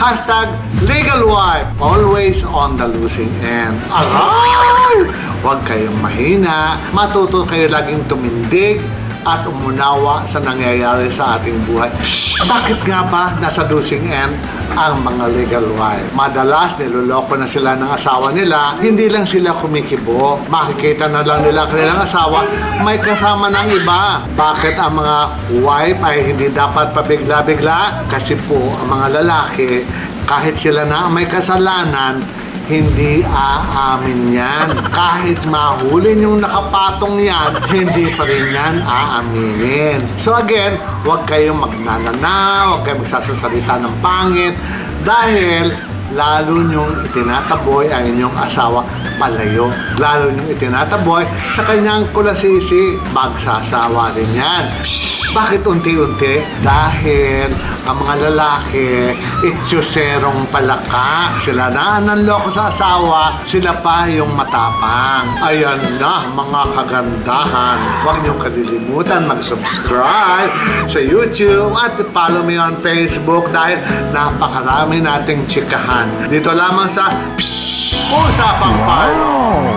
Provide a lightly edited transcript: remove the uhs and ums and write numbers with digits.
Hashtag legal wife, always on the losing end. Aray! Huwag kayong mahina, matuto kayo laging tumindig at umunawa sa nangyayari sa ating buhay. Bakit nga ba nasa losing end ang mga legal wife? Madalas niloloko na sila ng asawa nila, hindi lang sila kumikibo. Makikita na lang nila kanilang asawa, may kasama ng iba. Bakit ang mga wife ay hindi dapat pabigla-bigla? Kasi po ang mga lalaki, kahit sila na ang may kasalanan, hindi aamin yan. Kahit mahuli yung nakapatong yan, hindi pa rin yan aaminin. So again, huwag kayong magnanana, huwag kayong magsasalita ng pangit dahil lalo nyong itinataboy ang inyong asawa palayo. Lalo nyong itinataboy sa kanyang kulasisi, magsasawa rin yan. Bakit unti-unti? Dahil ang mga lalaki, itsuserong palaka. Sila na nanloko sa asawa, sila pa yung matapang. Ayan na mga kagandahan. Huwag niyong kalilimutan mag-subscribe sa YouTube at follow me on Facebook dahil napakarami nating chikahan. Dito lamang sa Usapang Parlo.